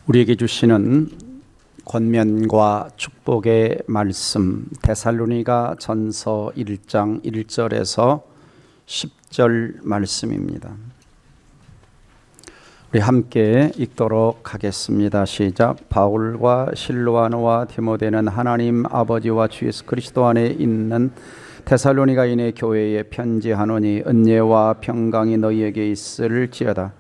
우리에게 주시는 권면과 축복의 말씀, 데살로니가 전서 1장 1절에서 10절 말씀입니다. 우리 함께 읽도록 하겠습니다. 시작. 바울과 실로아노와 디모데는 하나님 아버지와 주 예수 그리스도 안에 있는 데살로니가인의 교회에 편지하노니 은혜와 평강이 너희에게 있을지어다.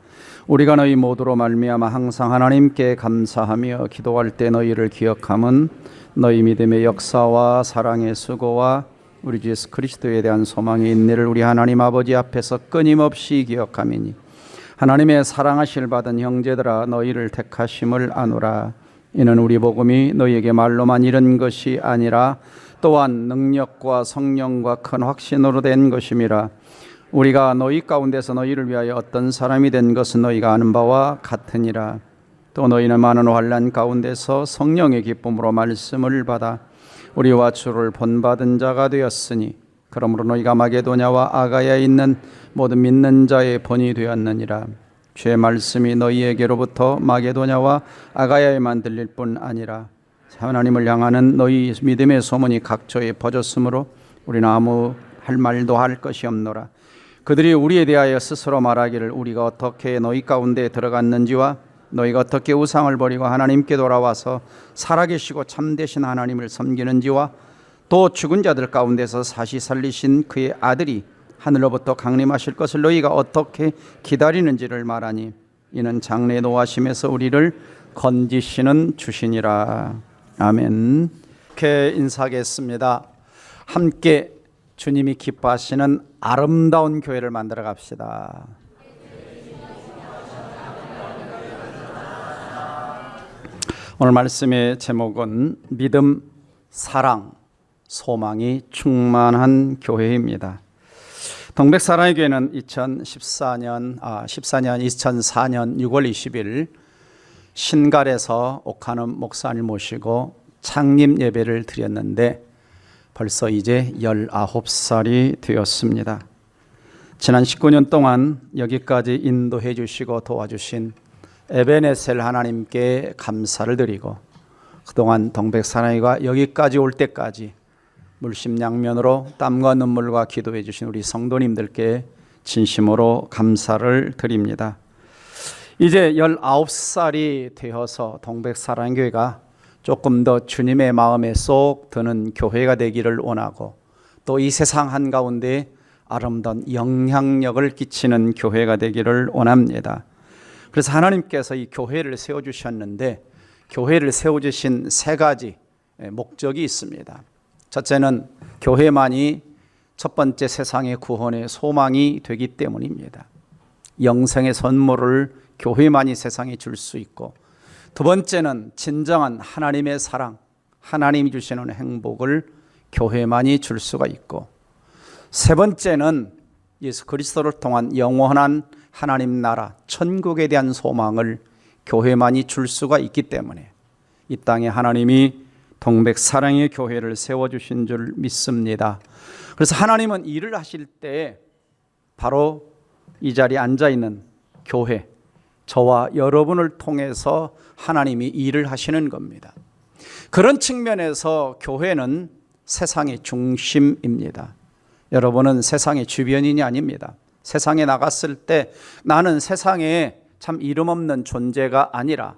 우리가 너희 모두로 말미암아 항상 하나님께 감사하며 기도할 때 너희를 기억함은 너희 믿음의 역사와 사랑의 수고와 우리 주 예수 그리스도에 대한 소망의 인내를 우리 하나님 아버지 앞에서 끊임없이 기억함이니 하나님의 사랑하실 받은 형제들아 너희를 택하심을 아노라. 이는 우리 복음이 너희에게 말로만 이른 것이 아니라 또한 능력과 성령과 큰 확신으로 된 것임이라. 우리가 너희 가운데서 너희를 위하여 어떤 사람이 된 것은 너희가 아는 바와 같으니라. 또 너희는 많은 환난 가운데서 성령의 기쁨으로 말씀을 받아 우리와 주를 본받은 자가 되었으니 그러므로 너희가 마게도냐와 아가야에 있는 모든 믿는 자의 본이 되었느니라. 주의 말씀이 너희에게로부터 마게도냐와 아가야에만 들릴 뿐 아니라 하나님을 향하는 너희 믿음의 소문이 각처에 퍼졌으므로 우리는 아무 할 말도 할 것이 없노라. 그들이 우리에 대하여 스스로 말하기를 우리가 어떻게 너희 가운데 들어갔는지와 너희가 어떻게 우상을 버리고 하나님께 돌아와서 살아계시고 참되신 하나님을 섬기는지와 또 죽은 자들 가운데서 사시 살리신 그의 아들이 하늘로부터 강림하실 것을 너희가 어떻게 기다리는지를 말하니 이는 장래 노하심에서 우리를 건지시는 주시니라. 아멘. 이렇게 인사하겠습니다. 함께 주님이 기뻐하시는 아름다운 교회를 만들어 갑시다. 오늘 말씀의 제목은 믿음, 사랑, 소망이 충만한 교회입니다. 동백사랑의 교회는 2004년 6월 20일 신갈에서 옥한음 목사님 모시고 창립 예배를 드렸는데 벌써 이제 19살이 되었습니다. 지난 19년 동안 여기까지 인도해 주시고 도와주신 에베네셀 하나님께 감사를 드리고 그동안 동백사랑이가 여기까지 올 때까지 물심양면으로 땀과 눈물과 기도해 주신 우리 성도님들께 진심으로 감사를 드립니다. 이제 19살이 되어서 동백사랑교회가 조금 더 주님의 마음에 쏙 드는 교회가 되기를 원하고 또 이 세상 한가운데 아름다운 영향력을 끼치는 교회가 되기를 원합니다. 그래서 하나님께서 이 교회를 세워주셨는데 교회를 세워주신 세 가지 목적이 있습니다. 첫째는 교회만이 첫 번째 세상의 구원의 소망이 되기 때문입니다. 영생의 선물을 교회만이 세상에 줄 수 있고 두 번째는 진정한 하나님의 사랑, 하나님이 주시는 행복을 교회만이 줄 수가 있고 세 번째는 예수 그리스도를 통한 영원한 하나님 나라, 천국에 대한 소망을 교회만이 줄 수가 있기 때문에 이 땅에 하나님이 동백사랑의 교회를 세워주신 줄 믿습니다. 그래서 하나님은 일을 하실 때 바로 이 자리에 앉아있는 교회, 저와 여러분을 통해서 하나님이 일을 하시는 겁니다. 그런 측면에서 교회는 세상의 중심입니다. 여러분은 세상의 주변인이 아닙니다. 세상에 나갔을 때 나는 세상에 참 이름 없는 존재가 아니라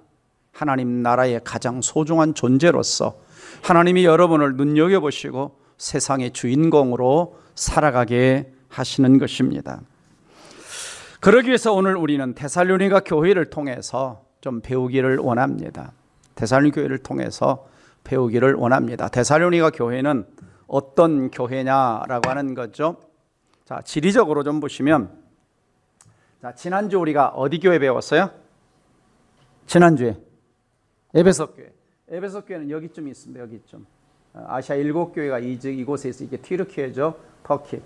하나님 나라의 가장 소중한 존재로서 하나님이 여러분을 눈여겨보시고 세상의 주인공으로 살아가게 하시는 것입니다. 그러기 위해서 오늘 우리는 데살로니가 교회를 통해서 좀 배우기를 원합니다. 데살로니가 교회를 통해서 배우기를 원합니다. 데살로니가 교회는 어떤 교회냐라고 하는 거죠. 자, 지리적으로 좀 보시면, 자, 지난주 우리가 어디 교회 배웠어요? 지난주에 에베소 교회. 에베소 교회는 여기쯤 있습니다. 여기쯤. 아시아 7교회가 이곳에 있어. 이게 튀르키예죠. 터키.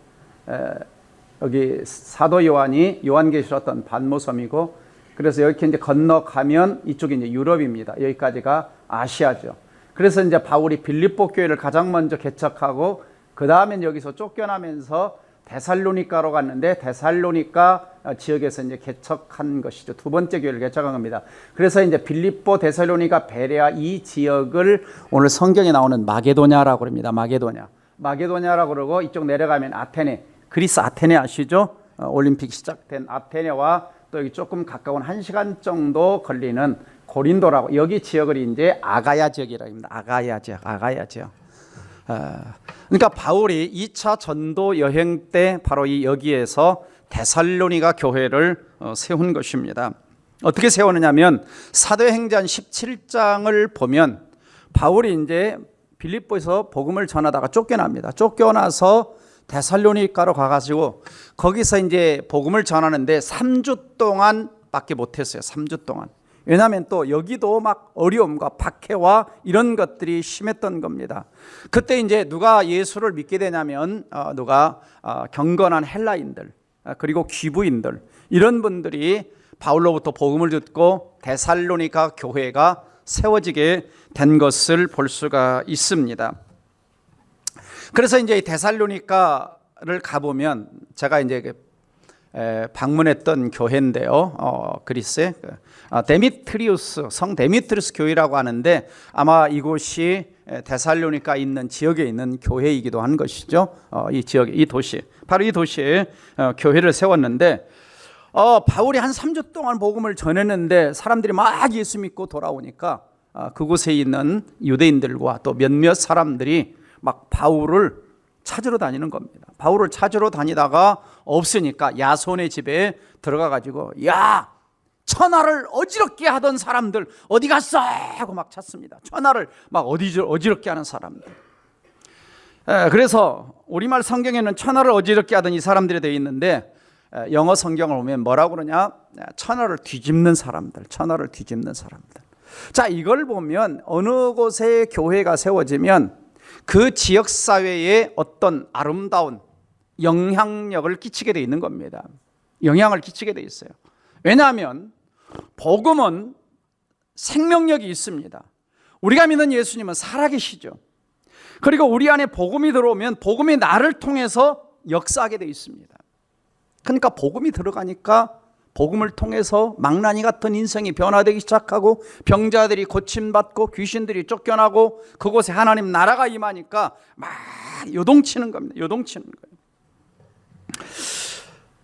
여기 사도 요한이 요한계시록 반모섬이고, 그래서 여기 이제 건너가면 이쪽이 이제 유럽입니다. 여기까지가 아시아죠. 그래서 이제 바울이 빌립보 교회를 가장 먼저 개척하고 그 다음에 여기서 쫓겨나면서 데살로니가로 갔는데 데살로니가 지역에서 이제 개척한 것이죠. 두 번째 교회를 개척한 겁니다. 그래서 이제 빌립보, 데살로니가, 베레아 이 지역을 오늘 성경에 나오는 마게도냐라고 합니다. 마게도냐라고 그러고 이쪽 내려가면 아테네, 그리스 아테네 아시죠? 올림픽 시작된 아테네와 또 여기 조금 가까운 1시간 정도 걸리는 고린도라고, 여기 지역을 이제 아가야 지역이라고 합니다. 아가야 지역. 그러니까 바울이 2차 전도 여행 때 바로 이 여기에서 데살로니가 교회를 세운 것입니다. 어떻게 세우느냐면 사도행전 17장을 보면 바울이 이제 빌립보에서 복음을 전하다가 쫓겨납니다. 쫓겨나서 데살로니가로 가가지고 거기서 이제 복음을 전하는데 3주 동안밖에 못했어요. 3주 동안. 왜냐하면 또 여기도 막 어려움과 박해와 이런 것들이 심했던 겁니다. 그때 이제 누가 예수를 믿게 되냐면 누가 경건한 헬라인들 그리고 귀부인들 이런 분들이 바울로부터 복음을 듣고 데살로니가 교회가 세워지게 된 것을 볼 수가 있습니다. 그래서 이제 데살로니가를 가보면 제가 이제 방문했던 교회인데요. 그리스에 데미트리우스, 성 데미트리우스 교회라고 하는데 아마 이곳이 데살로니가 있는 지역에 있는 교회이기도 한 것이죠. 이 지역, 이 도시, 바로 이 도시에 교회를 세웠는데 바울이 한 3주 동안 복음을 전했는데 사람들이 막 예수 믿고 돌아오니까 그곳에 있는 유대인들과 또 몇몇 사람들이 막 바울을 찾으러 다니는 겁니다. 바울을 찾으러 다니다가 없으니까 야손의 집에 들어가 가지고 야, 천하를 어지럽게 하던 사람들 어디 갔어? 하고 막 찾습니다. 천하를 막 어지럽게 하는 사람들. 그래서 우리말 성경에는 천하를 어지럽게 하던 이 사람들이 되어 있는데 영어 성경을 보면 뭐라고 그러냐? 천하를 뒤집는 사람들, 천하를 뒤집는 사람들. 자, 이걸 보면 어느 곳에 교회가 세워지면 그 지역 사회에 어떤 아름다운 영향력을 끼치게 되어 있는 겁니다. 영향을 끼치게 되어 있어요. 왜냐하면 복음은 생명력이 있습니다. 우리가 믿는 예수님은 살아계시죠. 그리고 우리 안에 복음이 들어오면 복음이 나를 통해서 역사하게 되어 있습니다. 그러니까 복음이 들어가니까 복음을 통해서 망나니 같은 인생이 변화되기 시작하고 병자들이 고침받고 귀신들이 쫓겨나고 그곳에 하나님 나라가 임하니까 막 요동치는 겁니다. 요동치는 거예요.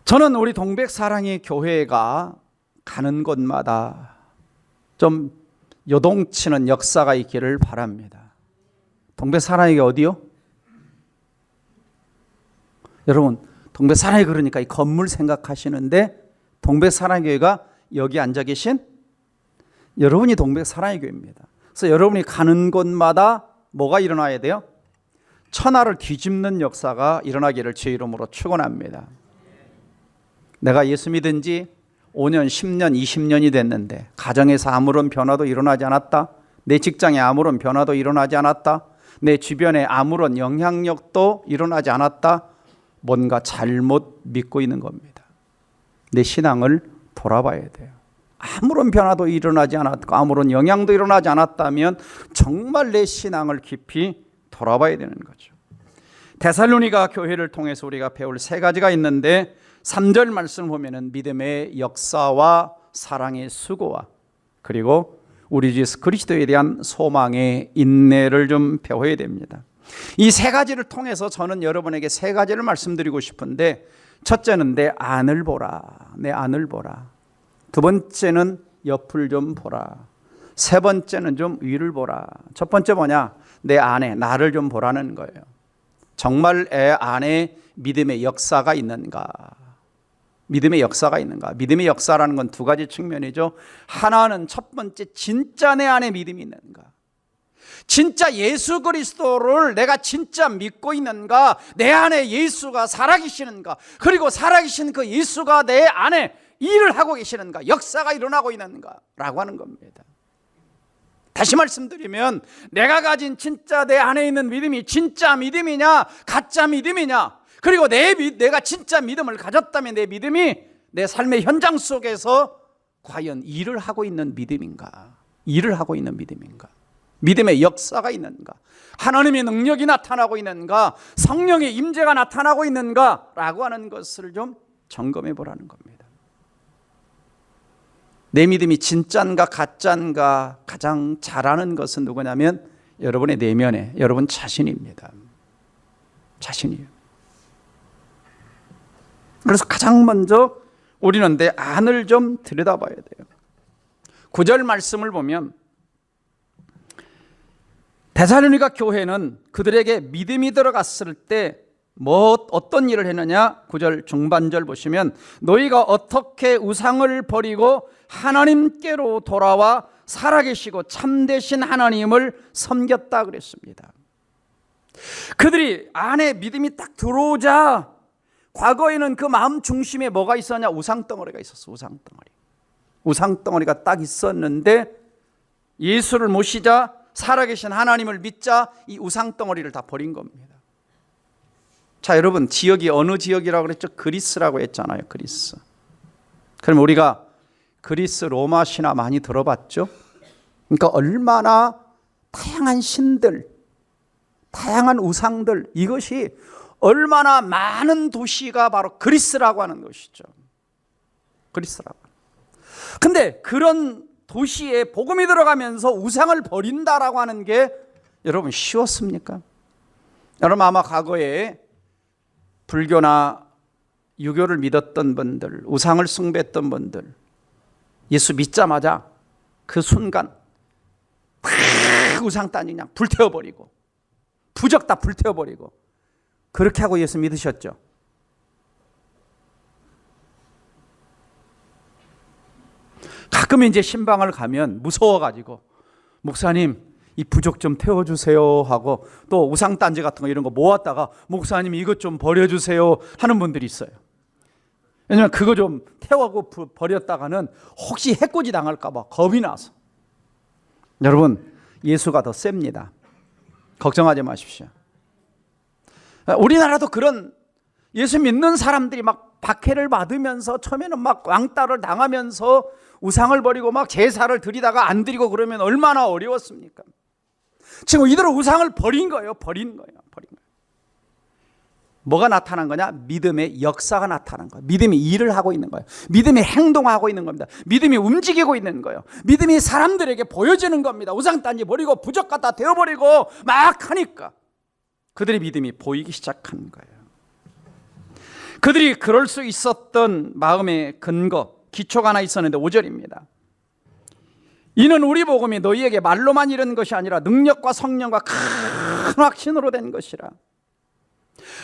저는 우리 동백사랑의 교회가 가는 곳마다 좀 요동치는 역사가 있기를 바랍니다. 동백사랑이 어디요? 여러분, 동백사랑이 그러니까 이 건물 생각하시는데 동백사랑의 교회가 여기 앉아 계신 여러분이 동백사랑의 교회입니다. 그래서 여러분이 가는 곳마다 뭐가 일어나야 돼요? 천하를 뒤집는 역사가 일어나기를 주의 이름으로 축원합니다. 내가 예수 믿은 지 5년, 10년, 20년이 됐는데 가정에서 아무런 변화도 일어나지 않았다. 내 직장에 아무런 변화도 일어나지 않았다. 내 주변에 아무런 영향력도 일어나지 않았다. 뭔가 잘못 믿고 있는 겁니다. 내 신앙을 돌아봐야 돼요. 아무런 변화도 일어나지 않았고 아무런 영향도 일어나지 않았다면 정말 내 신앙을 깊이 돌아봐야 되는 거죠. 데살로니가 교회를 통해서 우리가 배울 세 가지가 있는데 3절 말씀을 보면은 믿음의 역사와 사랑의 수고와 그리고 우리 주 예수 그리스도에 대한 소망의 인내를 좀 배워야 됩니다. 이 세 가지를 통해서 저는 여러분에게 세 가지를 말씀드리고 싶은데 첫째는 내 안을 보라. 내 안을 보라. 두 번째는 옆을 좀 보라. 세 번째는 좀 위를 보라. 첫 번째 뭐냐? 내 안에 나를 좀 보라는 거예요. 정말 내 안에 믿음의 역사가 있는가? 믿음의 역사가 있는가? 믿음의 역사라는 건 두 가지 측면이죠. 하나는 첫 번째 진짜 내 안에 믿음이 있는가? 진짜 예수 그리스도를 내가 진짜 믿고 있는가? 내 안에 예수가 살아계시는가? 그리고 살아계신 그 예수가 내 안에 일을 하고 계시는가? 역사가 일어나고 있는가? 라고 하는 겁니다. 다시 말씀드리면 내가 가진 진짜 내 안에 있는 믿음이 진짜 믿음이냐 가짜 믿음이냐, 그리고 내가 진짜 믿음을 가졌다면 내 믿음이 내 삶의 현장 속에서 과연 일을 하고 있는 믿음인가, 일을 하고 있는 믿음인가. 믿음의 역사가 있는가? 하나님의 능력이 나타나고 있는가? 성령의 임재가 나타나고 있는가? 라고 하는 것을 좀 점검해 보라는 겁니다. 내 믿음이 진짠가 가짠가 가장 잘 아는 것은 누구냐면 여러분의 내면에 여러분 자신입니다. 자신이에요. 그래서 가장 먼저 우리는 내 안을 좀 들여다봐야 돼요. 9절 말씀을 보면 데살로니가 교회는 그들에게 믿음이 들어갔을 때 어떤 일을 했느냐? 9절 중반절 보시면 너희가 어떻게 우상을 버리고 하나님께로 돌아와 살아계시고 참되신 하나님을 섬겼다 그랬습니다. 그들이 안에 믿음이 딱 들어오자 과거에는 그 마음 중심에 뭐가 있었냐? 우상덩어리가 있었어. 우상덩어리가 딱 있었는데 예수를 모시자 살아계신 하나님을 믿자 이 우상덩어리를 다 버린 겁니다. 자, 여러분 지역이 어느 지역이라고 그랬죠? 그리스라고 했잖아요. 그리스. 그럼 우리가 그리스 로마 신화 많이 들어봤죠? 그러니까 얼마나 다양한 신들, 다양한 우상들, 이것이 얼마나 많은 도시가 바로 그리스라고 하는 것이죠. 그리스라고. 근데 그런 도시에 복음이 들어가면서 우상을 버린다라고 하는 게 여러분 쉬웠습니까? 여러분 아마 과거에 불교나 유교를 믿었던 분들, 우상을 숭배했던 분들, 예수 믿자마자 그 순간 막 우상 단지 그냥 불태워버리고 부적 다 불태워버리고 그렇게 하고 예수 믿으셨죠. 가끔 이제 신방을 가면 무서워가지고 목사님 이 부적 좀 태워주세요 하고 또 우상단지 같은 거 이런 거 모았다가 목사님 이것 좀 버려주세요 하는 분들이 있어요. 왜냐하면 그거 좀 태우고 버렸다가는 혹시 해코지 당할까 봐 겁이 나서. 여러분 예수가 더 셉니다. 걱정하지 마십시오. 우리나라도 그런 예수 믿는 사람들이 막 박해를 받으면서 처음에는 막 왕따를 당하면서 우상을 버리고 막 제사를 드리다가 안 드리고 그러면 얼마나 어려웠습니까? 지금 이대로 우상을 버린 거예요. 버린 거예요. 뭐가 나타난 거냐? 믿음의 역사가 나타난 거예요. 믿음이 일을 하고 있는 거예요. 믿음이 행동하고 있는 겁니다. 믿음이 움직이고 있는 거예요. 믿음이 사람들에게 보여지는 겁니다. 우상단지 버리고 부적 갖다 대어버리고 막 하니까 그들의 믿음이 보이기 시작한 거예요. 그들이 그럴 수 있었던 마음의 근거, 기초가 하나 있었는데 5절입니다. 이는 우리 복음이 너희에게 말로만 이른 것이 아니라 능력과 성령과 큰 확신으로 된 것이라.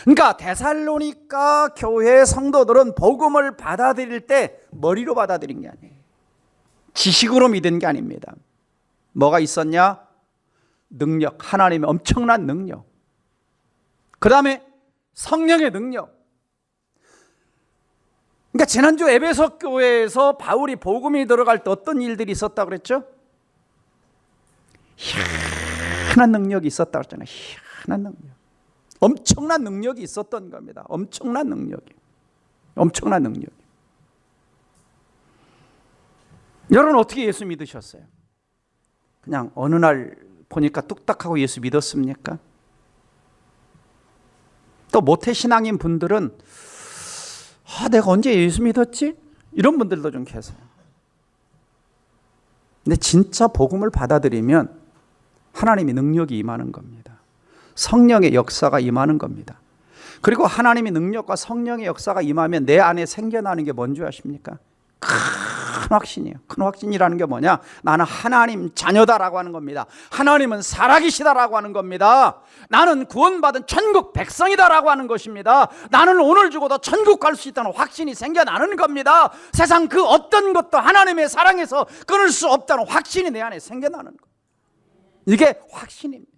그러니까 데살로니가 교회 성도들은 복음을 받아들일 때 머리로 받아들인 게 아니에요. 지식으로 믿은 게 아닙니다. 뭐가 있었냐? 능력, 하나님의 엄청난 능력. 그 다음에 성령의 능력. 그러니까 지난주 에베소 교회에서 바울이 복음이 들어갈 때 어떤 일들이 있었다고 그랬죠? 희한한 능력이 있었다고 그랬잖아요. 희한한 능력. 엄청난 능력이 있었던 겁니다. 엄청난 능력이. 여러분 어떻게 예수 믿으셨어요? 그냥 어느 날 보니까 뚝딱하고 예수 믿었습니까? 또 모태신앙인 분들은 내가 언제 예수 믿었지? 이런 분들도 좀 계세요. 근데 진짜 복음을 받아들이면 하나님의 능력이 임하는 겁니다. 성령의 역사가 임하는 겁니다. 그리고 하나님의 능력과 성령의 역사가 임하면 내 안에 생겨나는 게 뭔지 아십니까? 큰 확신이에요. 큰 확신이라는 게 뭐냐? 나는 하나님 자녀다라고 하는 겁니다. 하나님은 살아계시다라고 하는 겁니다. 나는 구원받은 천국 백성이다라고 하는 것입니다. 나는 오늘 죽어도 천국 갈 수 있다는 확신이 생겨나는 겁니다. 세상 그 어떤 것도 하나님의 사랑에서 끊을 수 없다는 확신이 내 안에 생겨나는 거예요. 이게 확신입니다.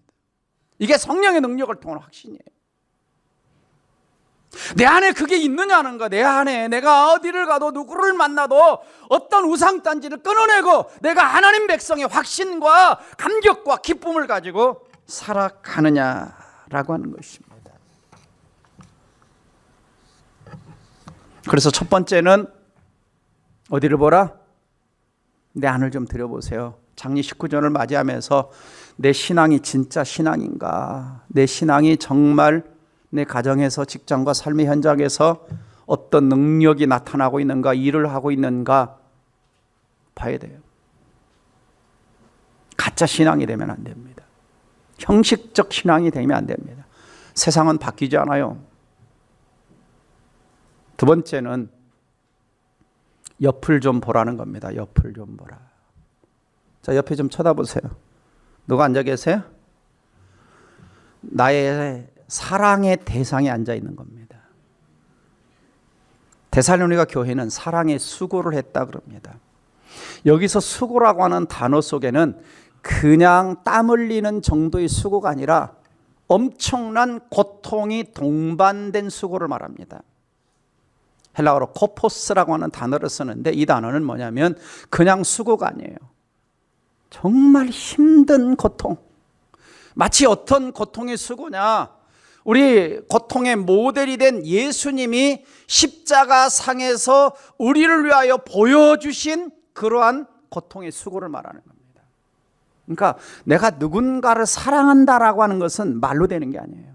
이게 성령의 능력을 통한 확신이에요. 내 안에 그게 있느냐는 거. 내 안에 내가 어디를 가도 누구를 만나도 어떤 우상단지를 끊어내고 내가 하나님 백성의 확신과 감격과 기쁨을 가지고 살아가느냐라고 하는 것입니다. 그래서 첫 번째는 어디를 보라? 내 안을 좀 들여보세요. 장례 19전을 맞이하면서 내 신앙이 진짜 신앙인가? 내 신앙이 정말 내 가정에서, 직장과 삶의 현장에서 어떤 능력이 나타나고 있는가, 일을 하고 있는가 봐야 돼요. 가짜 신앙이 되면 안 됩니다. 형식적 신앙이 되면 안 됩니다. 세상은 바뀌지 않아요. 두 번째는 옆을 좀 보라는 겁니다. 옆을 좀 보라. 자, 옆에 좀 쳐다보세요. 누가 앉아 계세요? 나의 사랑의 대상에 앉아 있는 겁니다. 데살로니가 교회는 사랑의 수고를 했다 그럽니다. 여기서 수고라고 하는 단어 속에는 그냥 땀 흘리는 정도의 수고가 아니라 엄청난 고통이 동반된 수고를 말합니다. 헬라어로 코포스라고 하는 단어를 쓰는데 이 단어는 뭐냐면 그냥 수고가 아니에요. 정말 힘든 고통. 마치 어떤 고통의 수고냐? 우리 고통의 모델이 된 예수님이 십자가 상에서 우리를 위하여 보여주신 그러한 고통의 수고를 말하는 겁니다. 그러니까 내가 누군가를 사랑한다라고 하는 것은 말로 되는 게 아니에요.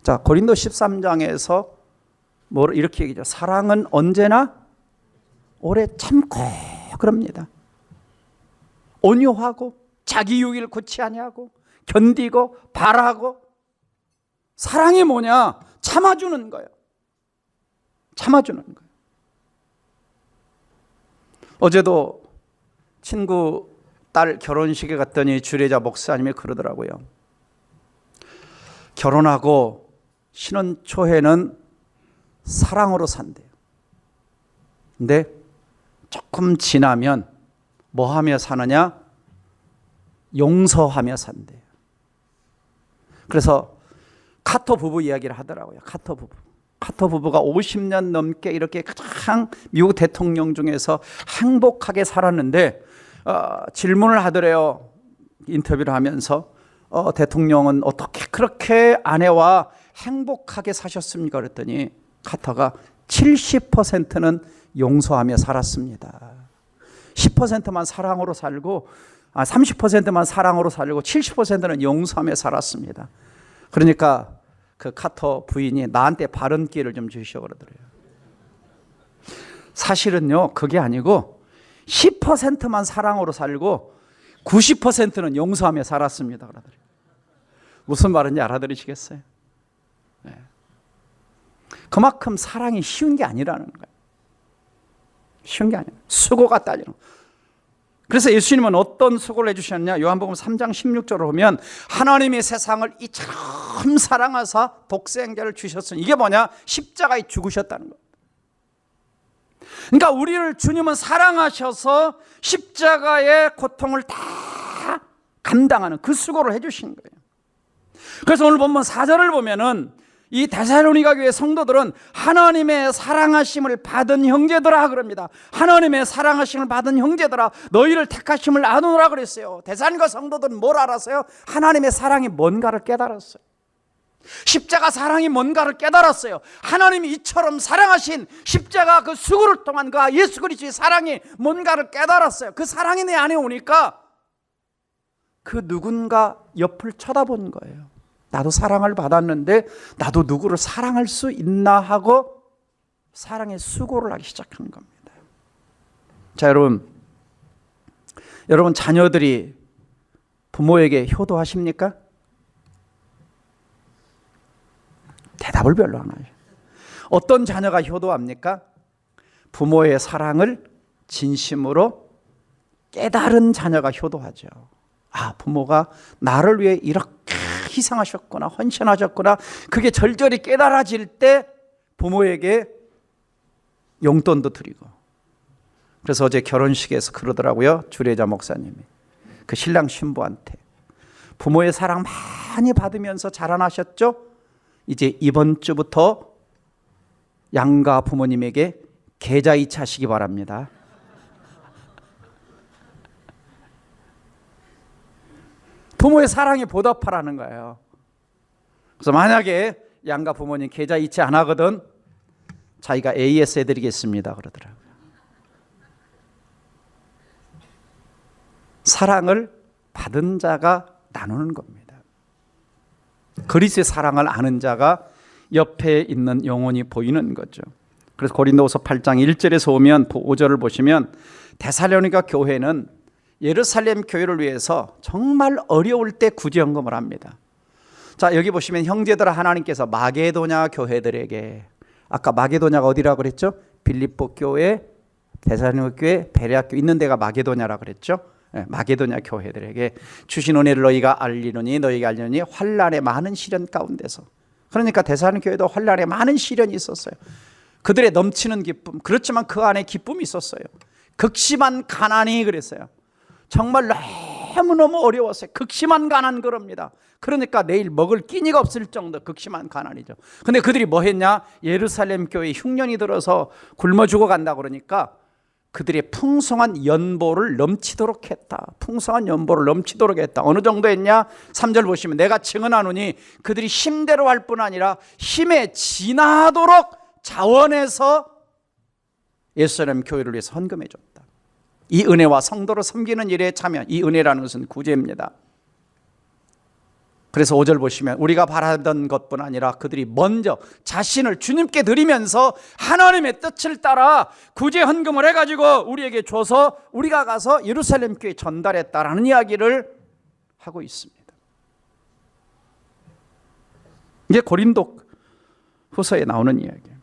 자, 고린도 13장에서 이렇게 얘기죠. 사랑은 언제나 오래 참고 그럽니다. 온유하고 자기 유익을 구치 아니하고 견디고 바라고. 사랑이 뭐냐? 참아주는 거예요. 참아주는 거예요. 어제도 친구 딸 결혼식에 갔더니 주례자 목사님이 그러더라고요. 결혼하고 신혼 초에는 사랑으로 산대요. 근데 조금 지나면 뭐 하며 사느냐? 용서하며 산대요. 그래서 카터 부부 이야기를 하더라고요. 카터 부부가 50년 넘게 이렇게 가장 미국 대통령 중에서 행복하게 살았는데 질문을 하더래요. 인터뷰를 하면서 대통령은 어떻게 그렇게 아내와 행복하게 사셨습니까? 그랬더니 카터가 70%는 용서하며 살았습니다. 10%만 사랑으로 살고 30%만 사랑으로 살고 70%는 용서하며 살았습니다. 그러니까 그 카터 부인이 나한테 바른 기회를 좀 주시오 그러더래요. 사실은요, 그게 아니고 10%만 사랑으로 살고 90%는 용서하며 살았습니다 그러더래요. 무슨 말인지 알아들으시겠어요? 네. 그만큼 사랑이 쉬운 게 아니라는 거예요. 쉬운 게 아니에요. 수고가 따지는 거예요. 그래서 예수님은 어떤 수고를 해주셨냐? 요한복음 3장 16절을 보면 하나님의 세상을 이처럼 사랑하사 독생자를 주셨으니 이게 뭐냐? 십자가에 죽으셨다는 거예요. 그러니까 우리를 주님은 사랑하셔서 십자가의 고통을 다 감당하는 그 수고를 해주신 거예요. 그래서 오늘 본문 4절을 보면은 이 데살로니가 교회 성도들은 하나님의 사랑하심을 받은 형제들아 그럽니다. 하나님의 사랑하심을 받은 형제들아 너희를 택하심을 아노라 그랬어요. 데살로니가 성도들은 뭘 알았어요? 하나님의 사랑이 뭔가를 깨달았어요. 십자가 사랑이 뭔가를 깨달았어요. 하나님이 이처럼 사랑하신 십자가 그 수고를 통한 그 예수 그리스도의 사랑이 뭔가를 깨달았어요. 그 사랑이 내 안에 오니까 그 누군가 옆을 쳐다본 거예요. 나도 사랑을 받았는데 나도 누구를 사랑할 수 있나 하고 사랑의 수고를 하기 시작한 겁니다. 자, 여러분 자녀들이 부모에게 효도하십니까? 대답을 별로 안 하죠. 어떤 자녀가 효도합니까? 부모의 사랑을 진심으로 깨달은 자녀가 효도하죠. 아, 부모가 나를 위해 이렇게 희생하셨구나, 헌신하셨구나. 그게 절절히 깨달아질 때 부모에게 용돈도 드리고. 그래서 어제 결혼식에서 그러더라고요. 주례자 목사님이 그 신랑 신부한테 부모의 사랑 많이 받으면서 자라나셨죠? 이제 이번 주부터 양가 부모님에게 계좌이체 하시기 바랍니다. 부모의 사랑에 보답하라는 거예요. 그래서 만약에 양가 부모님 계좌이체 안 하거든 자기가 AS 해드리겠습니다 그러더라고요. 사랑을 받은 자가 나누는 겁니다. 그리스도의 사랑을 아는 자가 옆에 있는 영혼이 보이는 거죠. 그래서 고린도후서 8장 1절에서 오면 5절을 보시면 데살로니가 교회는 예루살렘 교회를 위해서 정말 어려울 때 구제헌금을 합니다. 자, 여기 보시면 형제들아, 하나님께서 마게도냐 교회들에게, 아까 마게도냐가 어디라고 그랬죠? 빌립보 교회, 데살로니가 교회, 베레아 교회 있는 데가 마게도냐라고 그랬죠. 마게도냐 교회들에게 주신 은혜를 너희가 알리느니, 너희가 알리느니 환난의 많은 시련 가운데서. 그러니까 데살로니가 교회도 환난에 많은 시련이 있었어요. 그들의 넘치는 기쁨, 그렇지만 그 안에 기쁨이 있었어요. 극심한 가난이 그랬어요. 정말 너무너무 어려웠어요. 극심한 가난 그럽니다. 그러니까 내일 먹을 끼니가 없을 정도 극심한 가난이죠. 근데 그들이 뭐 했냐? 예루살렘 교회 흉년이 들어서 굶어 죽어 간다 그러니까 그들의 풍성한 연보를 넘치도록 했다. 풍성한 연보를 넘치도록 했다. 어느 정도 했냐? 3절 보시면 내가 증언하노니 그들이 힘대로 할 뿐 아니라 힘에 지나도록 자원해서 예루살렘 교회를 위해서 헌금해 줬다. 이 은혜와 성도를 섬기는 일에 참여, 이 은혜라는 것은 구제입니다. 그래서 5절 보시면 우리가 바라던 것뿐 아니라 그들이 먼저 자신을 주님께 드리면서 하나님의 뜻을 따라 구제 헌금을 해가지고 우리에게 줘서 우리가 가서 예루살렘 교회에 전달했다라는 이야기를 하고 있습니다. 이게 고린도 후서에 나오는 이야기예요.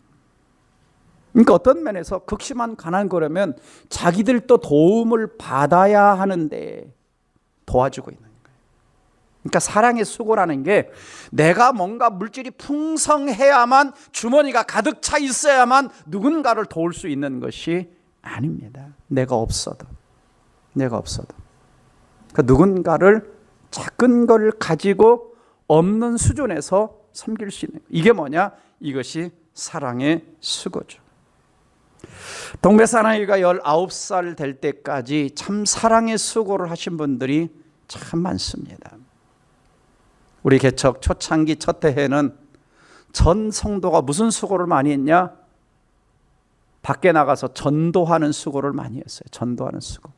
그러니까 어떤 면에서 극심한 가난 그러면 자기들도 도움을 받아야 하는데 도와주고 있는 거예요. 그러니까 사랑의 수고라는 게 내가 뭔가 물질이 풍성해야만, 주머니가 가득 차 있어야만 누군가를 도울 수 있는 것이 아닙니다. 내가 없어도 그 누군가를 작은 걸 가지고 없는 수준에서 섬길 수 있는, 이게 뭐냐? 이것이 사랑의 수고죠. 동배사나이가 19살 될 때까지 참 사랑의 수고를 하신 분들이 참 많습니다. 우리 개척 초창기 첫 해에는 전 성도가 무슨 수고를 많이 했냐? 밖에 나가서 전도하는 수고를 많이 했어요. 전도하는 수고.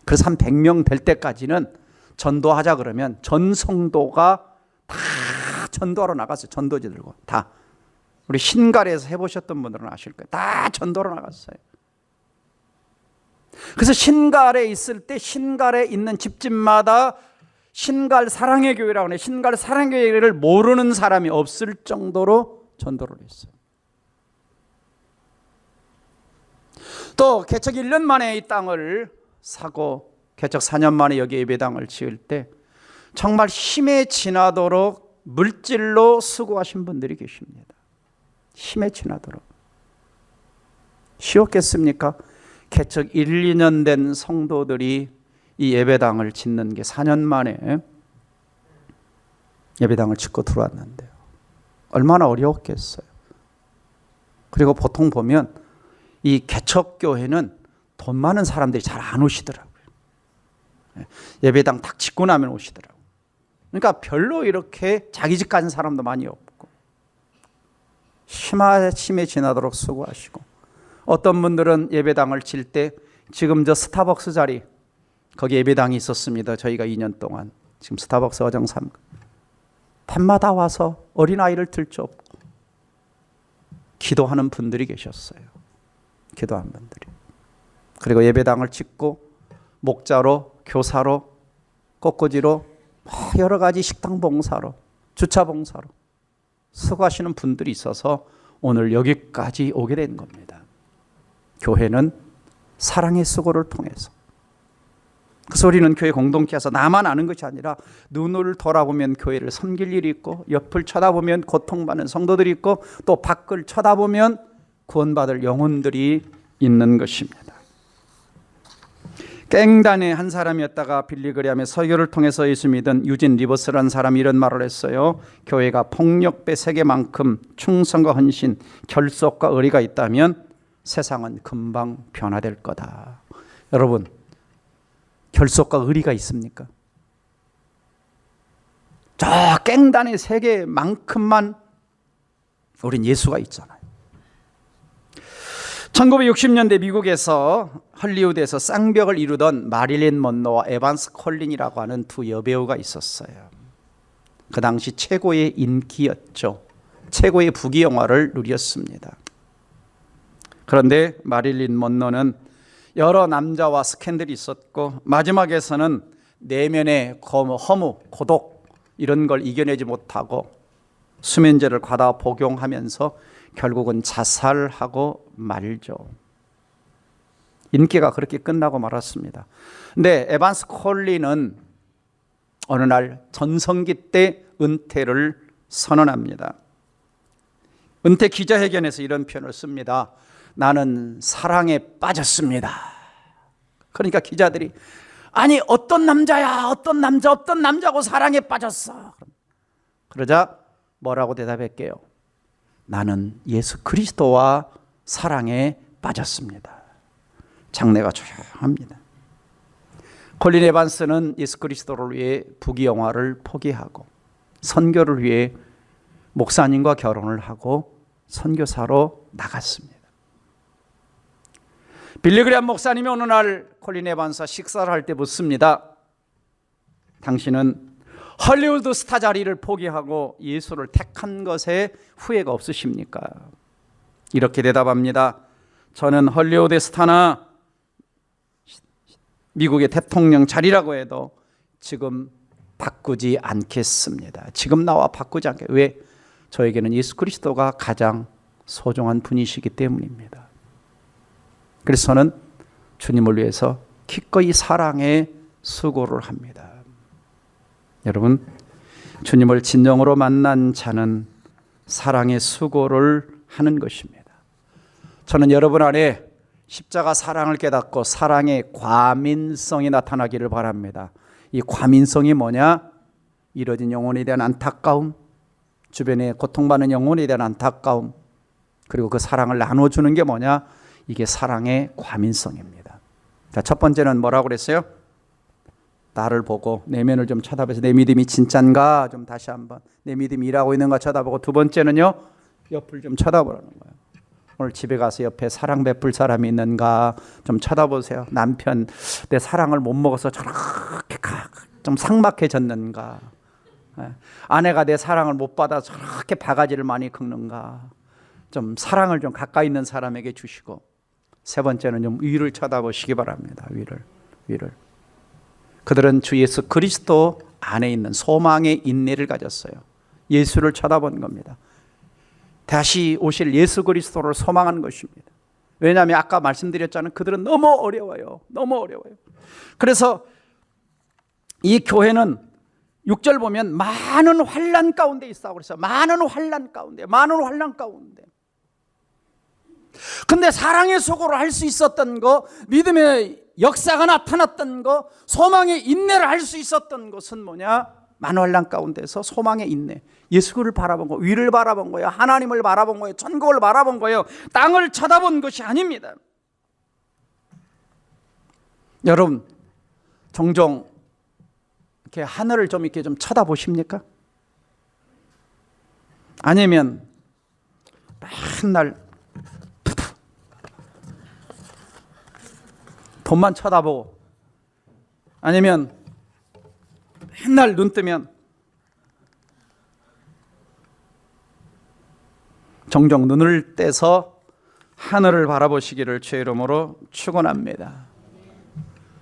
그래서 한 100명 될 때까지는 전도하자 그러면 전 성도가 다 전도하러 나갔어요. 전도지 들고 다. 우리 신갈에서 해보셨던 분들은 아실 거예요. 다 전도로 나갔어요. 그래서 신갈에 있을 때 신갈에 있는 집집마다 신갈 사랑의 교회라고 하네. 신갈 사랑의 교회를 모르는 사람이 없을 정도로 전도를 했어요. 또 개척 1년 만에 이 땅을 사고 개척 4년 만에 여기 예배당을 지을 때 정말 힘에 지나도록 물질로 수고하신 분들이 계십니다. 힘에 지나도록. 쉬웠겠습니까? 개척 1, 2년 된 성도들이 이 예배당을 짓는 게 4년 만에 예배당을 짓고 들어왔는데요. 얼마나 어려웠겠어요. 그리고 보통 보면 이 개척교회는 돈 많은 사람들이 잘 안 오시더라고요. 예배당 딱 짓고 나면 오시더라고요. 그러니까 별로 이렇게 자기 집 가는 사람도 많이 없고 힘에 지나도록 수고하시고, 어떤 분들은 예배당을 질 때 지금 저 스타벅스 자리 거기 예배당이 있었습니다. 저희가 2년 동안 지금 스타벅스 어정 3 밤마다 와서 어린아이를 들쫓고 기도하는 분들이 계셨어요. 기도하는 분들이. 그리고 예배당을 짓고 목자로, 교사로, 꽃꽂이로, 여러 가지 식당 봉사로, 주차 봉사로 수고하시는 분들이 있어서 오늘 여기까지 오게 된 겁니다. 교회는 사랑의 수고를 통해서. 그래서 우리는 교회 공동체에서 나만 아는 것이 아니라 눈을 돌아보면 교회를 섬길 일이 있고, 옆을 쳐다보면 고통받는 성도들이 있고, 또 밖을 쳐다보면 구원받을 영혼들이 있는 것입니다. 깽단의 한 사람이었다가 빌리그리암의 설교를 통해서 예수 믿은 유진 리버스라는 사람이 이런 말을 했어요. 교회가 폭력배 세계만큼 충성과 헌신, 결속과 의리가 있다면 세상은 금방 변화될 거다. 여러분, 결속과 의리가 있습니까? 저 깽단의 세계만큼만 우린 예수가 있잖아요. 1960년대 미국에서 헐리우드에서 쌍벽을 이루던 마릴린 먼로와 에반스 콜린이라고 하는 두 여배우가 있었어요. 그 당시 최고의 인기였죠. 최고의 부귀 영화를 누렸습니다. 그런데 마릴린 먼로는 여러 남자와 스캔들이 있었고 마지막에서는 내면의 허무, 고독 이런 걸 이겨내지 못하고 수면제를 과다 복용하면서 결국은 자살하고 말죠. 인기가 그렇게 끝나고 말았습니다. 근데 에반스 콜린은 어느 날 전성기 때 은퇴를 선언합니다. 은퇴 기자회견에서 이런 표현을 씁니다. 나는 사랑에 빠졌습니다. 그러니까 기자들이 아니 어떤 남자고 사랑에 빠졌어. 그러자 뭐라고 대답할게요? 나는 예수 그리스도와 사랑에 빠졌습니다. 장례가 조용합니다. 콜린 에반스는 예수 그리스도를 위해 부귀 영화를 포기하고 선교를 위해 목사님과 결혼을 하고 선교사로 나갔습니다. 빌리 그레이엄 목사님이 어느 날 콜린 에반스와 식사를 할 때 묻습니다. 당신은 헐리우드 스타 자리를 포기하고 예수를 택한 것에 후회가 없으십니까? 이렇게 대답합니다. 저는 헐리우드 스타나 미국의 대통령 자리라고 해도 지금 바꾸지 않겠습니다. 지금 나와 바꾸지 않겠습니다. 왜? 저에게는 예수 그리스도가 가장 소중한 분이시기 때문입니다. 그래서 저는 주님을 위해서 기꺼이 사랑에 수고를 합니다. 여러분, 주님을 진정으로 만난 자는 사랑의 수고를 하는 것입니다. 저는 여러분 안에 십자가 사랑을 깨닫고 사랑의 과민성이 나타나기를 바랍니다. 이 과민성이 뭐냐? 이뤄진 영혼에 대한 안타까움, 주변에 고통받는 영혼에 대한 안타까움, 그리고 그 사랑을 나눠주는 게 뭐냐? 이게 사랑의 과민성입니다. 자, 첫 번째는 뭐라고 그랬어요? 나를 보고 내면을 좀 쳐다보면서 내 믿음이 진짠가 좀 다시 한번 내 믿음이 일하고 있는가 쳐다보고, 두 번째는요, 옆을 좀 쳐다보라는 거예요. 오늘 집에 가서 옆에 사랑 베풀 사람이 있는가 좀 쳐다보세요. 남편 내 사랑을 못 먹어서 저렇게 좀 삭막해졌는가, 아내가 내 사랑을 못 받아서 저렇게 바가지를 많이 긁는가, 좀 사랑을 좀 가까이 있는 사람에게 주시고, 세 번째는 좀 위를 쳐다보시기 바랍니다. 위를. 그들은 주 예수 그리스도 안에 있는 소망의 인내를 가졌어요. 예수를 쳐다본 겁니다. 다시 오실 예수 그리스도를 소망하는 것입니다. 왜냐하면 아까 말씀드렸잖아요. 그들은 너무 어려워요. 그래서 이 교회는 6절 보면 많은 환난 가운데 있다고 그랬어요. 많은 환난 가운데. 근데 사랑의 수고를 할 수 있었던 거, 믿음의 역사가 나타났던 거, 소망의 인내를 할 수 있었던 것은 뭐냐? 많은 환난 가운데서 소망의 인내, 예수를 바라본 거, 위를 바라본 거예요. 하나님을 바라본 거예요. 천국을 바라본 거예요. 땅을 쳐다본 것이 아닙니다. 여러분, 종종 이렇게 하늘을 좀 쳐다보십니까? 아니면 맨날 돈만 쳐다보고, 아니면 맨날 눈 뜨면 종종 눈을 떼서 하늘을 바라보시기를 주의 이름으로 축원합니다.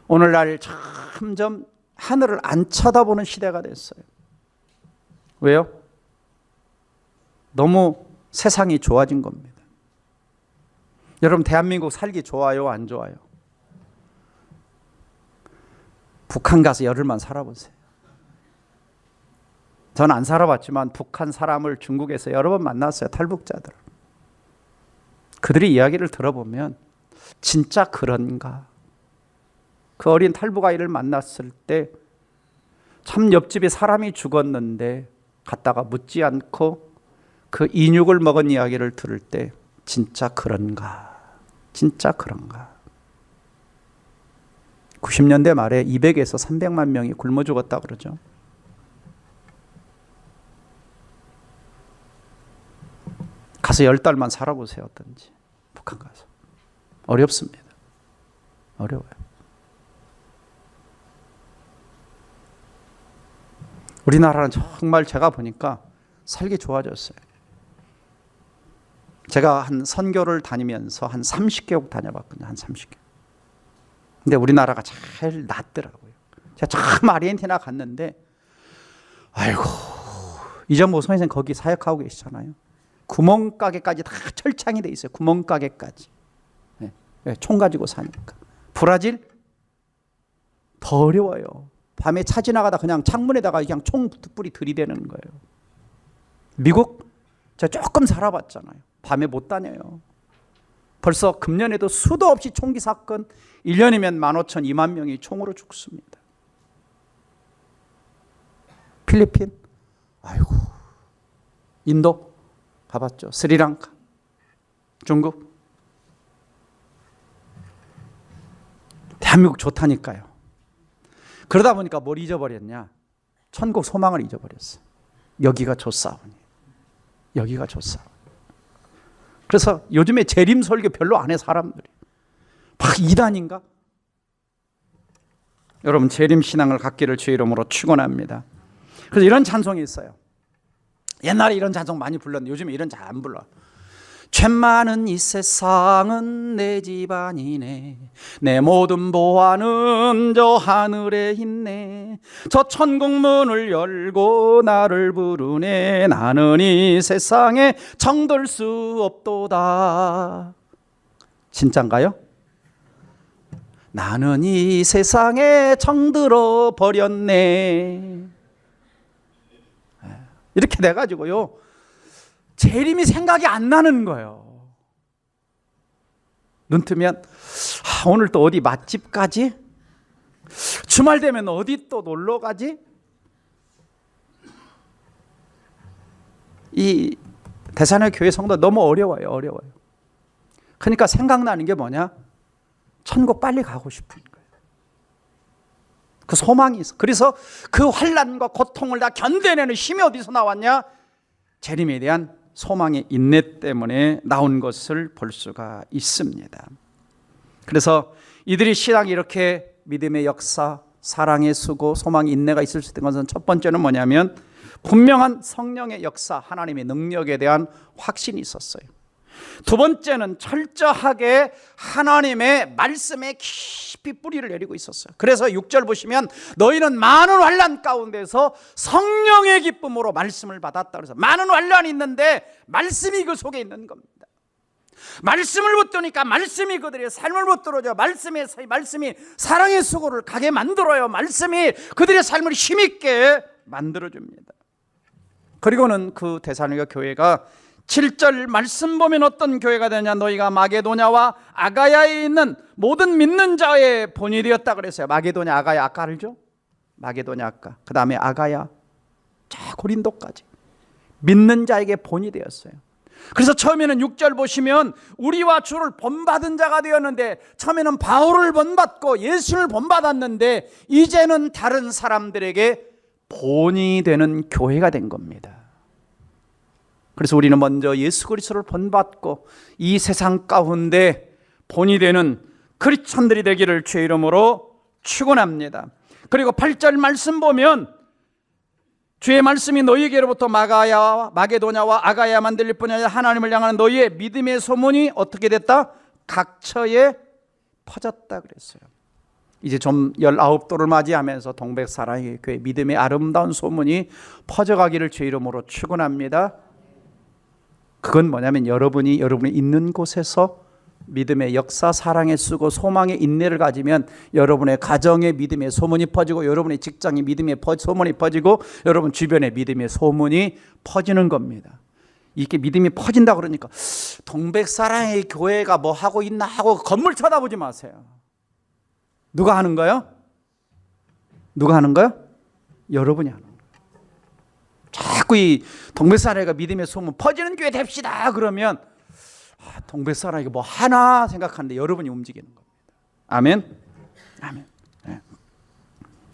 오늘날 점점 하늘을 안 쳐다보는 시대가 됐어요. 왜요? 너무 세상이 좋아진 겁니다. 여러분, 대한민국 살기 좋아요, 안 좋아요? 북한 가서 열흘만 살아보세요. 저는 안 살아봤지만 북한 사람을 중국에서 여러 번 만났어요. 탈북자들. 그들의 이야기를 들어보면 진짜 그런가? 그 어린 탈북 아이를 만났을 때 참 옆집에 사람이 죽었는데 갔다가 묻지 않고 그 인육을 먹은 이야기를 들을 때 진짜 그런가? 90년대 말에 200에서 300만 명이 굶어 죽었다 그러죠. 가서 10달만 살아보세요. 어떤지. 북한 가서. 어렵습니다. 어려워요. 우리나라는 정말 제가 보니까 살기 좋아졌어요. 제가 한 선교를 다니면서 한 30개국 다녀봤거든요. 한 30개국. 근데 우리나라가 제일 낫더라고요. 제가 처음 아르헨티나 갔는데, 아이고, 이정모 선생님 거기 사역하고 계시잖아요. 구멍가게까지 다 철창이 돼 있어요. 구멍가게까지. 네. 총 가지고 사니까. 브라질 더 어려워요. 밤에 차 지나가다 그냥 창문에다가 그냥 총뿌리 들이대는 거예요. 미국 제가 조금 살아봤잖아요. 밤에 못 다녀요. 벌써 금년에도 수도 없이 총기 사건 1년이면 15,000, 2만 명이 총으로 죽습니다. 필리핀, 아이고, 인도 가봤죠. 스리랑카, 중국. 대한민국 좋다니까요. 그러다 보니까 뭘 잊어버렸냐? 천국 소망을 잊어버렸어요. 여기가 좋사오니. 여기가 좋사오니. 그래서 요즘에 재림 설교 별로 안 해 사람들이. 막 이단인가? 여러분 재림 신앙을 갖기를 주의 이름으로 축원합니다. 그래서 이런 찬송이 있어요. 옛날에 이런 찬송 많이 불렀는데 요즘에 이런 잘 안 불러. 죄 많은 이 세상은 내 집안이네. 내 모든 보화는 저 하늘에 있네. 저 천국 문을 열고 나를 부르네. 나는 이 세상에 정들 수 없도다. 진짠가요? 나는 이 세상에 정들어 버렸네. 이렇게 돼가지고요, 재림이 생각이 안 나는 거예요. 눈 뜨면 오늘 또 어디 맛집 가지? 주말 되면 어디 또 놀러 가지? 이 대산의 교회 성도 너무 어려워요. 어려워요. 그러니까 생각나는 게 뭐냐? 천국 빨리 가고 싶은 거예요. 그 소망이 있어. 그래서 그 환난과 고통을 다 견뎌내는 힘이 어디서 나왔냐? 재림에 대한 소망의 인내 때문에 나온 것을 볼 수가 있습니다. 그래서 이들이 신앙이 이렇게 믿음의 역사, 사랑의 수고, 소망의 인내가 있을 수 있는 것은 첫 번째는 뭐냐면 분명한 성령의 역사, 하나님의 능력에 대한 확신이 있었어요. 두 번째는 철저하게 하나님의 말씀에 깊이 뿌리를 내리고 있었어요. 그래서 6절 보시면 너희는 많은 환난 가운데서 성령의 기쁨으로 말씀을 받았다. 그래서 많은 환난이 있는데 말씀이 그 속에 있는 겁니다. 말씀을 붙드니까 말씀이 그들의 삶을 붙들어줘. 말씀이 사랑의 수고를 가게 만들어요. 말씀이 그들의 삶을 힘있게 만들어줍니다. 그리고는 그 데살로니가 교회가 7절 말씀 보면 어떤 교회가 되냐? 너희가 마게도냐와 아가야에 있는 모든 믿는 자의 본이 되었다 그랬어요. 마게도냐, 아가야, 아까 알죠? 마게도냐, 아까. 그 다음에 아가야, 자 고린도까지 믿는 자에게 본이 되었어요. 그래서 처음에는 6절 보시면 우리와 주를 본받은 자가 되었는데, 처음에는 바울을 본받고 예수를 본받았는데 이제는 다른 사람들에게 본이 되는 교회가 된 겁니다. 그래서 우리는 먼저 예수 그리스도를 본받고 이 세상 가운데 본이 되는 크리스천들이 되기를 주의 이름으로 축원합니다. 그리고 8절 말씀 보면 주의 말씀이 너희에게로부터 마게도냐와 아가야만 들릴 뿐 아니라 하나님을 향하는 너희의 믿음의 소문이 어떻게 됐다? 각처에 퍼졌다 그랬어요. 이제 좀 19도를 맞이하면서 동백사랑의 교회 믿음의 아름다운 소문이 퍼져가기를 주의 이름으로 축원합니다. 그건 뭐냐면 여러분이 있는 곳에서 믿음의 역사, 사랑의 수고, 소망의 인내를 가지면 여러분의 가정의 믿음의 소문이 퍼지고, 여러분의 직장의 믿음의 소문이 퍼지고, 여러분 주변의 믿음의 소문이 퍼지는 겁니다. 이렇게 믿음이 퍼진다 그러니까 동백사랑의 교회가 뭐 하고 있나 하고 건물 쳐다보지 마세요. 누가 하는 거예요? 누가 하는 거예요? 여러분이 하는 거예요. 자꾸 이 동백사랑이가 믿음의 소문 퍼지는 교회 됩시다 그러면 동백사랑이가 뭐 하나 생각하는데 여러분이 움직이는 겁니다. 아멘. 아멘. 네.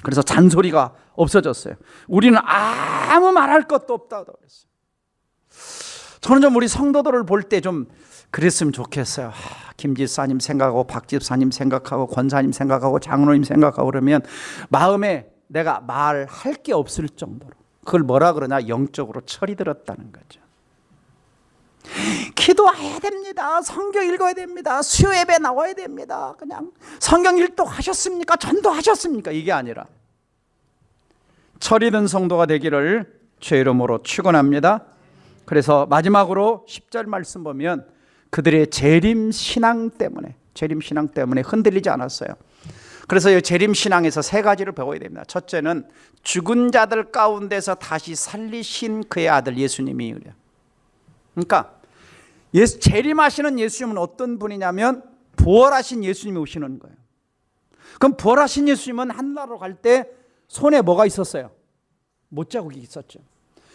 그래서 잔소리가 없어졌어요. 우리는 아무 말할 것도 없다고 그랬어요. 저는 좀 우리 성도들을 볼 때 좀 그랬으면 좋겠어요. 김 집사님 생각하고 박 집사님 생각하고 권사님 생각하고 장로님 생각하고 그러면 마음에 내가 말할 게 없을 정도로, 그걸 뭐라 그러냐, 영적으로 철이 들었다는 거죠. 기도해야 됩니다. 성경 읽어야 됩니다. 수요 예배 나와야 됩니다. 그냥 성경 일독하셨습니까? 전도하셨습니까? 이게 아니라 철이 든 성도가 되기를 주의 이름으로 축원합니다. 그래서 마지막으로 10절 말씀 보면 그들의 재림신앙 때문에 흔들리지 않았어요. 그래서 이 재림신앙에서 세 가지를 배워야 됩니다. 첫째는 죽은 자들 가운데서 다시 살리신 그의 아들 예수님이, 그러니까 재림하시는 예수님은 어떤 분이냐면 부활하신 예수님이 오시는 거예요. 그럼 부활하신 예수님은 하늘나라로 갈 때 손에 뭐가 있었어요? 못자국이 있었죠.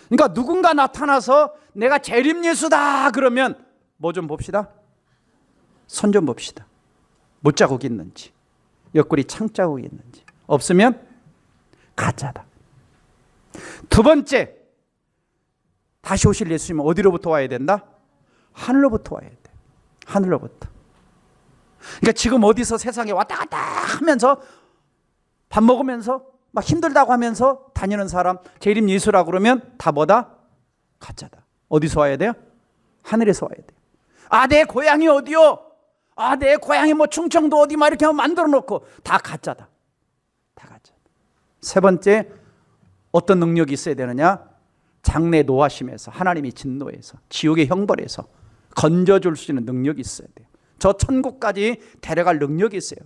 그러니까 누군가 나타나서 내가 재림 예수다 그러면 뭐 좀 봅시다. 손 좀 봅시다. 못자국이 있는지, 옆구리 창자국이 있는지. 없으면 가짜다. 두 번째, 다시 오실 예수님은 어디로부터 와야 된다? 하늘로부터 와야 돼. 하늘로부터. 그러니까 지금 어디서 세상에 왔다 갔다 하면서 밥 먹으면서 막 힘들다고 하면서 다니는 사람 재림 예수라고 그러면 다 뭐다? 가짜다. 어디서 와야 돼요? 하늘에서 와야 돼요. 아, 내 고향이 어디요? 아, 내 고향이 뭐 충청도 어디 막 이렇게 만들어 놓고 다 가짜다. 다 가짜. 세 번째, 어떤 능력이 있어야 되느냐? 장래 노하심에서, 하나님이 진노해서, 지옥의 형벌에서 건져줄 수 있는 능력이 있어야 돼요. 저 천국까지 데려갈 능력이 있어요.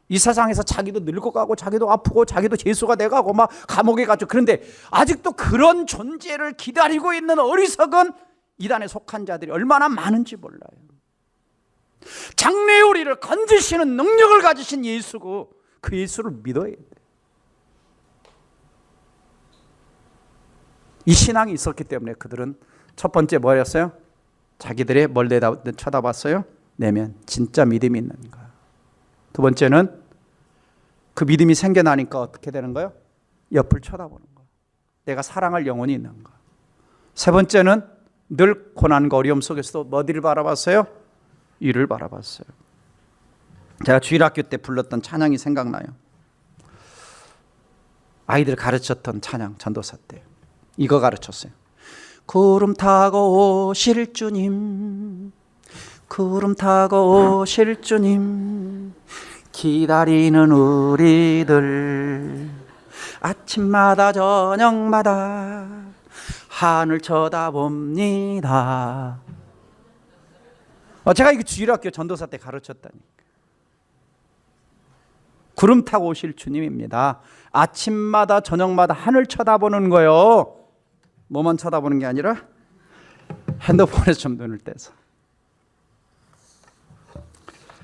이 세상에서 자기도 늙어가고 자기도 아프고 자기도 재수가 돼가고 막 감옥에 가죠. 그런데 아직도 그런 존재를 기다리고 있는 어리석은 이단에 속한 자들이 얼마나 많은지 몰라요. 장래의 우리를 건지시는 능력을 가지신 예수고 그 예수를 믿어야 돼요. 이 신앙이 있었기 때문에 그들은 첫 번째 뭐였어요? 자기들의 뭘 쳐다봤어요? 내면 진짜 믿음이 있는가. 두 번째는 그 믿음이 생겨나니까 어떻게 되는 거예요? 옆을 쳐다보는 거. 내가 사랑할 영혼이 있는가. 세 번째는 늘 고난과 어려움 속에서도 어디를 바라봤어요? 이를 바라봤어요. 제가 주일학교 때 불렀던 찬양이 생각나요. 아이들 가르쳤던 찬양, 전도사 때 이거 가르쳤어요. 구름 타고 오실 주님, 구름 타고 오실 주님, 기다리는 우리들 아침마다 저녁마다 하늘 쳐다봅니다. 제가 이거 주일학교 전도사 때 가르쳤다니까. 구름 타고 오실 주님입니다. 아침마다 저녁마다 하늘 쳐다보는 거요. 뭐만 쳐다보는 게 아니라 핸드폰에서 좀 눈을 떼서.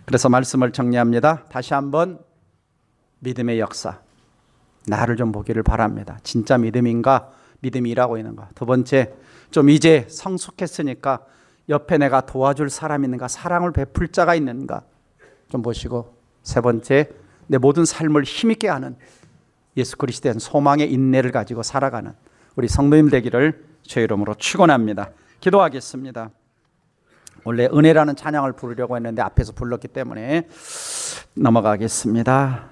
그래서 말씀을 정리합니다. 다시 한번 믿음의 역사, 나를 좀 보기를 바랍니다. 진짜 믿음인가? 믿음이 일하고 있는가? 두 번째, 좀 이제 성숙했으니까 옆에 내가 도와줄 사람이 있는가? 사랑을 베풀 자가 있는가? 좀 보시고, 세 번째, 내 모든 삶을 힘있게 하는 예수 그리스도에 대한 소망의 인내를 가지고 살아가는 우리 성도님 되기를 주의 이름으로 축원합니다. 기도하겠습니다. 원래 은혜라는 찬양을 부르려고 했는데 앞에서 불렀기 때문에 넘어가겠습니다.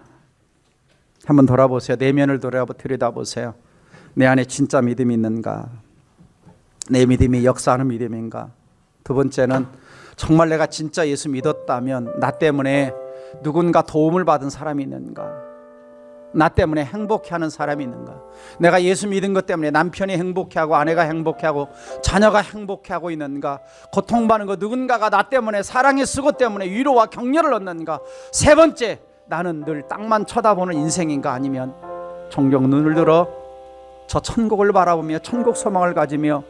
한번 돌아보세요. 내면을 들여다보세요. 내 안에 진짜 믿음이 있는가? 내 믿음이 역사하는 믿음인가? 두 번째는 정말 내가 진짜 예수 믿었다면 나 때문에 누군가 도움을 받은 사람이 있는가? 나 때문에 행복해하는 사람이 있는가? 내가 예수 믿은 것 때문에 남편이 행복해하고 아내가 행복해하고 자녀가 행복해하고 있는가? 고통받는 거 누군가가 나 때문에 사랑의 수고 때문에 위로와 격려를 얻는가? 세 번째, 나는 늘 땅만 쳐다보는 인생인가? 아니면 종종 눈을 들어 저 천국을 바라보며 천국 소망을 가지며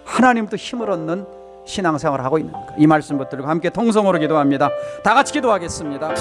하나님도 힘을 얻는 신앙생활을 하고 있는가? 이 말씀 붙들고 함께 통성으로 기도합니다. 다 같이 기도하겠습니다.